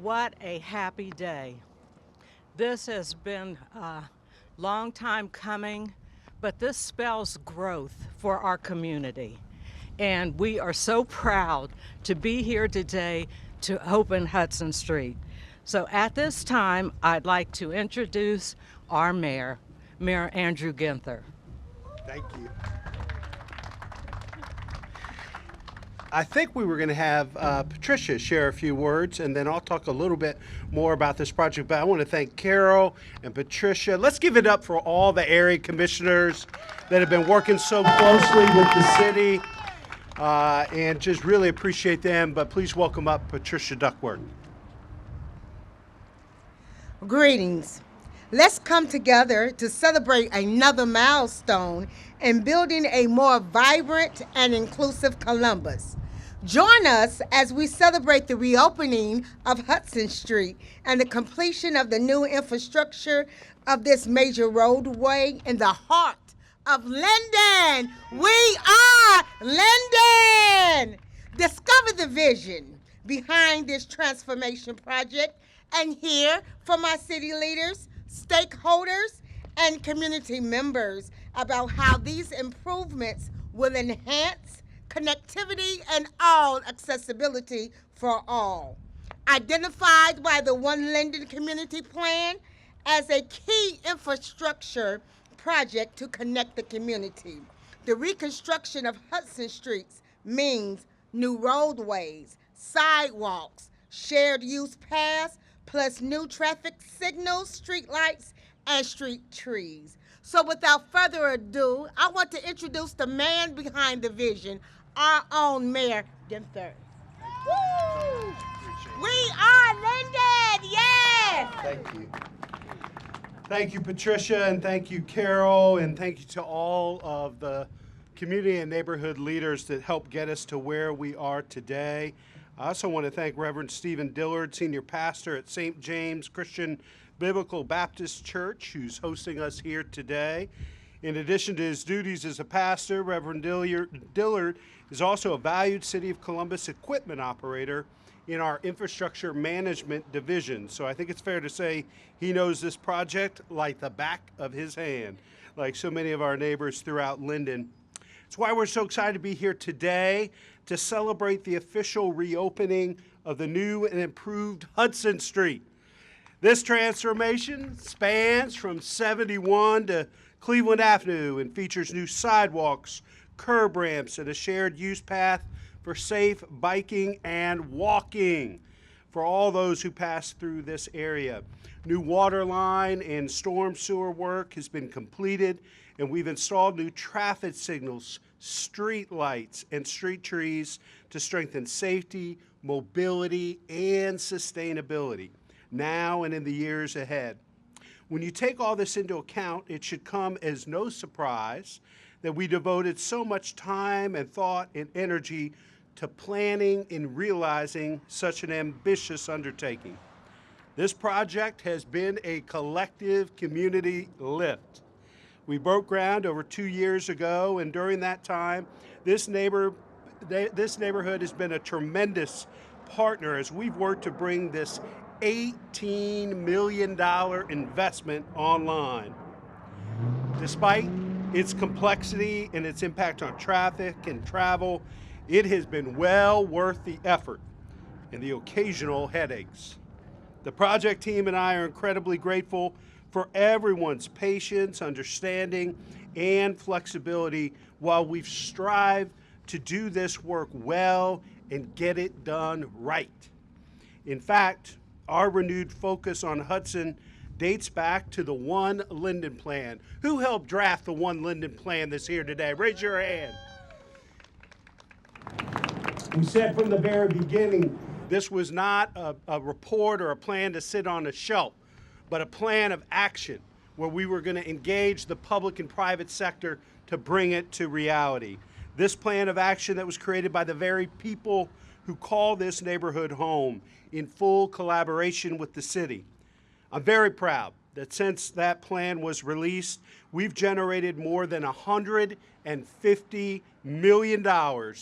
What a happy day. This has been a long time coming, but this spells growth for our community. And we are so proud to be here today to open Hudson Street. So at this time, I'd like to introduce our mayor, Mayor Andrew Ginther. Thank you. I think we were going to have Patricia share a few words, and then I'll talk a little bit more about this project. But I want to thank Carol and Patricia. Let's give it up for all the area commissioners that have been working so closely with the city, and just really appreciate them. But please welcome up Patricia Duckworth. Greetings. Let's come together to celebrate another milestone in building a more vibrant and inclusive Columbus. Join us as we celebrate the reopening of Hudson Street and the completion of the new infrastructure of this major roadway in the heart of Linden. We are Linden! Discover the vision behind this transformation project and hear from our city leaders, stakeholders, and community members about how these improvements will enhance connectivity and all accessibility for all. Identified by the One Linden Community Plan as a key infrastructure project to connect the community, the reconstruction of Hudson Streets means new roadways, sidewalks, shared use paths, plus new traffic signals, street lights, and street trees. So without further ado, I want to introduce the man behind the vision, our own Mayor Ginther. Woo! We are Linden, yes! Thank you. Thank you, Patricia, and thank you, Carol, and thank you to all of the community and neighborhood leaders that helped get us to where we are today. I also want to thank Reverend Stephen Dillard, Senior Pastor at St. James Christian Biblical Baptist Church, who's hosting us here today. In addition to his duties as a pastor, Reverend Dillard is also a valued City of Columbus equipment operator in our infrastructure management division. So I think it's fair to say he knows this project like the back of his hand, like so many of our neighbors throughout Linden. That's why we're so excited to be here today to celebrate the official reopening of the new and improved Hudson Street. This transformation spans from 71 to Cleveland Avenue and features new sidewalks, curb ramps, and a shared use path for safe biking and walking for all those who pass through this area. New water line and storm sewer work has been completed, and we've installed new traffic signals, street lights, and street trees to strengthen safety, mobility, and sustainability now and in the years ahead. When you take all this into account, it should come as no surprise that we devoted so much time and thought and energy to planning and realizing such an ambitious undertaking. This project has been a collective community lift. We broke ground over 2 years ago, and during that time, this neighborhood has been a tremendous partner as we've worked to bring this $18 million investment online. Despite its complexity and its impact on traffic and travel, it has been well worth the effort and the occasional headaches. The project team and I are incredibly grateful for everyone's patience, understanding, and flexibility while we've strived to do this work well and get it done right. In fact, our renewed focus on Hudson dates back to the One Linden Plan. Who helped draft the One Linden Plan that's here today? Raise your hand. We said from the very beginning, this was not a report or a plan to sit on a shelf, but a plan of action where we were going to engage the public and private sector to bring it to reality. This plan of action that was created by the very people who call this neighborhood home in full collaboration with the city. I'm very proud that since that plan was released, we've generated more than $150 million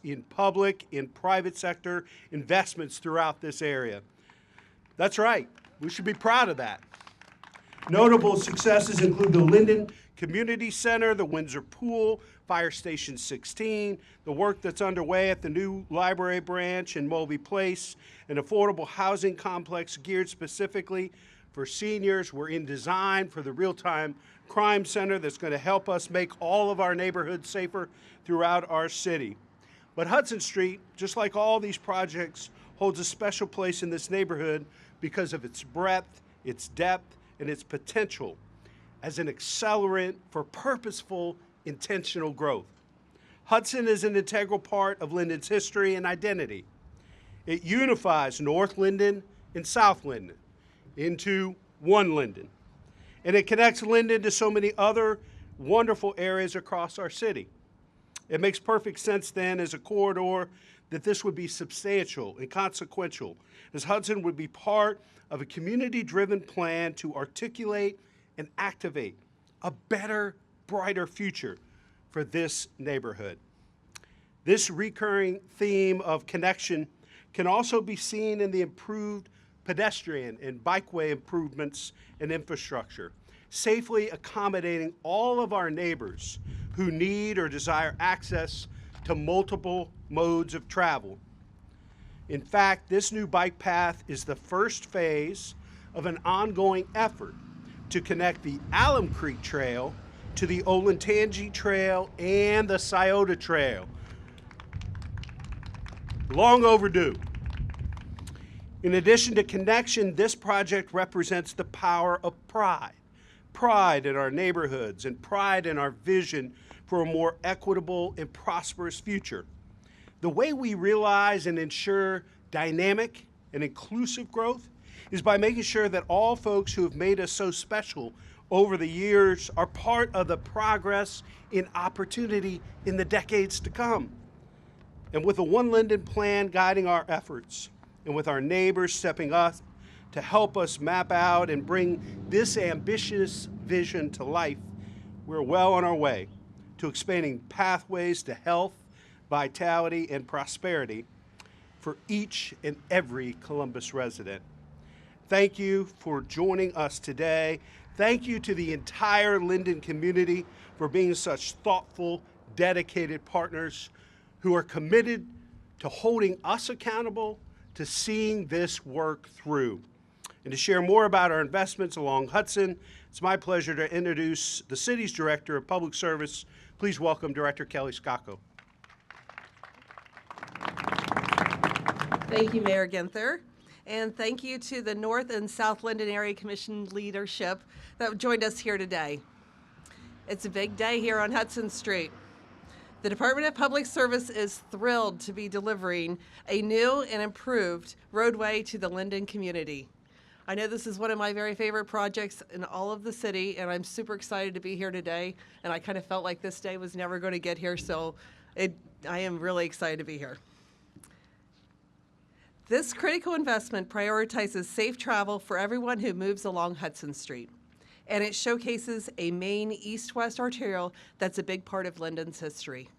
in public and private sector investments throughout this area. That's right. We should be proud of that. Notable successes include the Linden Community Center, the Windsor Pool, Fire Station 16, the work that's underway at the new library branch in Mulvey Place, an affordable housing complex geared specifically for seniors. We're in design for the real-time crime center that's going to help us make all of our neighborhoods safer throughout our city. But Hudson Street, just like all these projects, holds a special place in this neighborhood because of its breadth, its depth, and its potential as an accelerant for purposeful, intentional growth. Hudson is an integral part of Linden's history and identity. It unifies North Linden and South Linden into One Linden. And it connects Linden to so many other wonderful areas across our city. It makes perfect sense then as a corridor that this would be substantial and consequential, as Hudson would be part of a community-driven plan to articulate and activate a better, brighter future for this neighborhood. This recurring theme of connection can also be seen in the improved pedestrian and bikeway improvements and infrastructure, safely accommodating all of our neighbors who need or desire access to multiple modes of travel. In fact, this new bike path is the first phase of an ongoing effort to connect the Alum Creek Trail to the Olentangy Trail and the Scioto Trail. Long overdue. In addition to connection, this project represents the power of pride. Pride in our neighborhoods and pride in our vision for a more equitable and prosperous future. The way we realize and ensure dynamic and inclusive growth is by making sure that all folks who have made us so special over the years are part of the progress and opportunity in the decades to come. And with the One Linden Plan guiding our efforts, and with our neighbors stepping up to help us map out and bring this ambitious vision to life, we're well on our way to expanding pathways to health, vitality, and prosperity for each and every Columbus resident. Thank you for joining us today. Thank you to the entire Linden community for being such thoughtful, dedicated partners who are committed to holding us accountable to seeing this work through. And to share more about our investments along Hudson, it's my pleasure to introduce the city's Director of Public Service. Please welcome Director Kelly Scacco. Thank you, Mayor Ginther. And thank you to the North and South Linden Area Commission leadership that joined us here today. It's a big day here on Hudson Street. The Department of Public Service is thrilled to be delivering a new and improved roadway to the Linden community. I know this is one of my very favorite projects in all of the city, and I'm super excited to be here today. And I kind of felt like this day was never going to get here, so I am really excited to be here. This critical investment prioritizes safe travel for everyone who moves along Hudson Street, and it showcases a main east-west arterial that's a big part of Linden's history.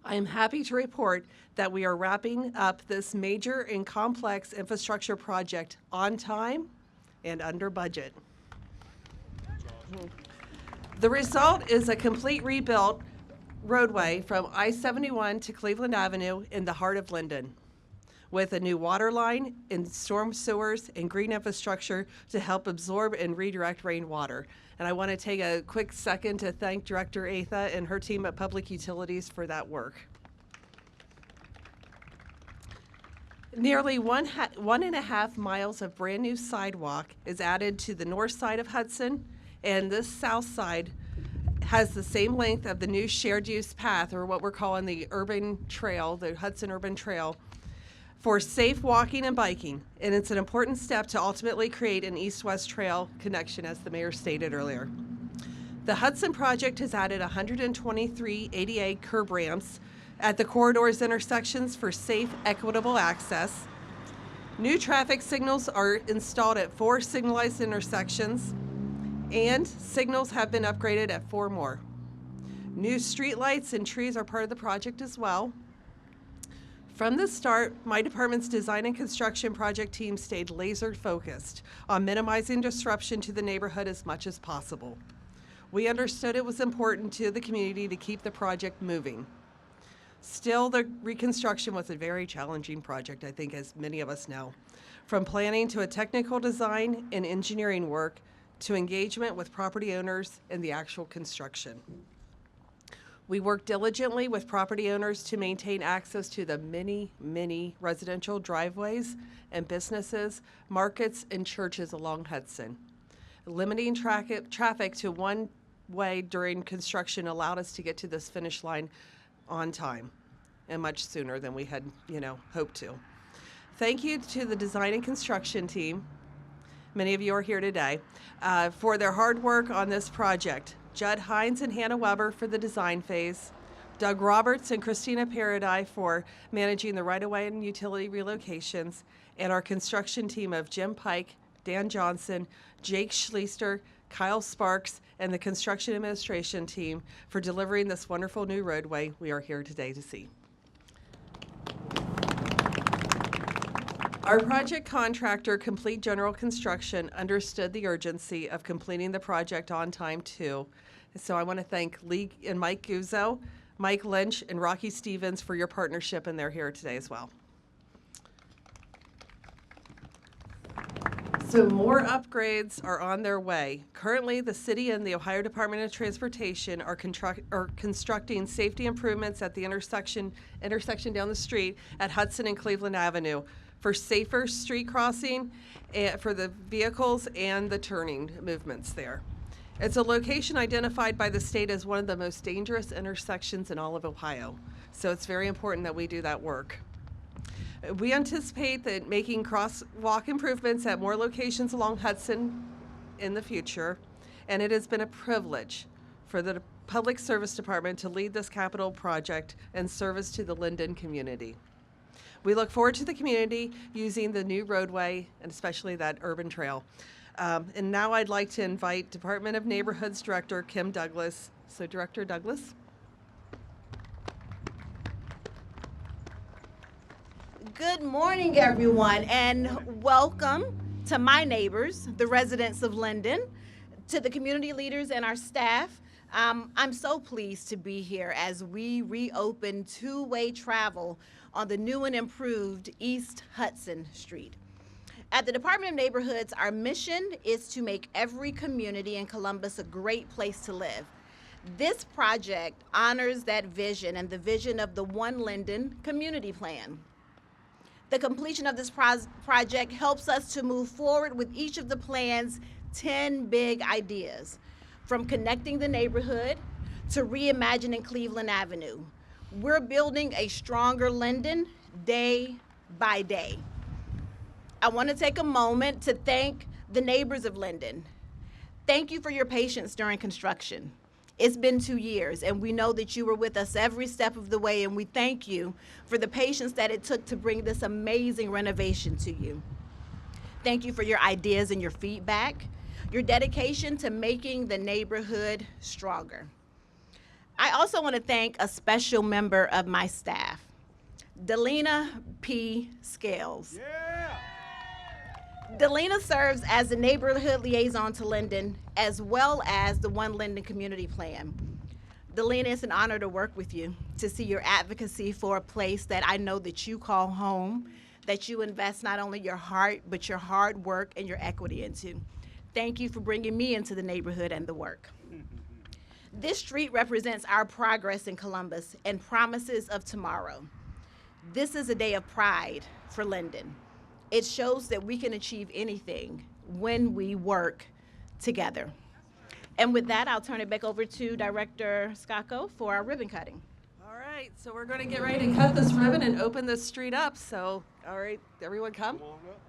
I am happy to report that we are wrapping up this major and complex infrastructure project on time and under budget. The result is a complete rebuilt roadway from I-71 to Cleveland Avenue in the heart of Linden, with a new water line and storm sewers and green infrastructure to help absorb and redirect rainwater. And I want to take a quick second to thank Director Atha and her team at Public Utilities for that work. Nearly 1.5 miles of brand new sidewalk is added to the north side of Hudson, and this south side has the same length of the new shared use path, or what we're calling the urban trail, the Hudson Urban Trail, for safe walking and biking, and it's an important step to ultimately create an east-west trail connection, as the mayor stated earlier. The Hudson project has added 123 ADA curb ramps at the corridor's intersections for safe, equitable access. New traffic signals are installed at 4 signalized intersections, and signals have been upgraded at 4 more. New street lights and trees are part of the project as well. From the start, my department's design and construction project team stayed laser focused on minimizing disruption to the neighborhood as much as possible. We understood it was important to the community to keep the project moving. Still, the reconstruction was a very challenging project, I think, as many of us know. From planning to a technical design and engineering work to engagement with property owners and the actual construction. We worked diligently with property owners to maintain access to the many residential driveways and businesses, markets, and churches along Hudson. Limiting traffic to one way during construction allowed us to get to this finish line on time and much sooner than we had, hoped to. Thank you to the design and construction team, many of you are here today, for their hard work on this project. Judd Hines and Hannah Weber for the design phase, Doug Roberts and Christina Paradis for managing the right-of-way and utility relocations, and our construction team of Jim Pike, Dan Johnson, Jake Schleister, Kyle Sparks, and the construction administration team for delivering this wonderful new roadway we are here today to see. Our project contractor, Complete General Construction, understood the urgency of completing the project on time too. So I want to thank Lee and Mike Guzzo, Mike Lynch, and Rocky Stevens for your partnership, and they're here today as well. So more upgrades are on their way. Currently, the city and the Ohio Department of Transportation are constructing safety improvements at the intersection down the street at Hudson and Cleveland Avenue for safer street crossing for the vehicles and the turning movements there. It's a location identified by the state as one of the most dangerous intersections in all of Ohio. So it's very important that we do that work. We anticipate that making crosswalk improvements at more locations along Hudson in the future, and it has been a privilege for the Public Service Department to lead this capital project and service to the Linden community. We look forward to the community using the new roadway and especially that urban trail. And now I'd like to invite Department of Neighborhoods Director Kim Douglas. So Director Douglas. Good morning, everyone, and welcome to my neighbors, the residents of Linden, to the community leaders and our staff. I'm so pleased to be here as we reopen two-way travel on the new and improved East Hudson Street. At the Department of Neighborhoods, our mission is to make every community in Columbus a great place to live. This project honors that vision and the vision of the One Linden Community Plan. The completion of this project helps us to move forward with each of the plan's 10 big ideas, from connecting the neighborhood to reimagining Cleveland Avenue. We're building a stronger Linden day by day. I want to take a moment to thank the neighbors of Linden. Thank you for your patience during construction. It's been 2 years, and we know that you were with us every step of the way, and we thank you for the patience that it took to bring this amazing renovation to you. Thank you for your ideas and your feedback, your dedication to making the neighborhood stronger. I also want to thank a special member of my staff, Delina P. Scales. Yeah. Delina serves as the neighborhood liaison to Linden, as well as the One Linden Community Plan. Delina, it's an honor to work with you, to see your advocacy for a place that I know that you call home, that you invest not only your heart, but your hard work and your equity into. Thank you for bringing me into the neighborhood and the work. This street represents our progress in Columbus and promises of tomorrow. This is a day of pride for Linden. It shows that we can achieve anything when we work together. And with that, I'll turn it back over to Director Scacco for our ribbon cutting. All right, so we're going to get ready to cut this ribbon and open this street up. So, all right, everyone come. Come on up.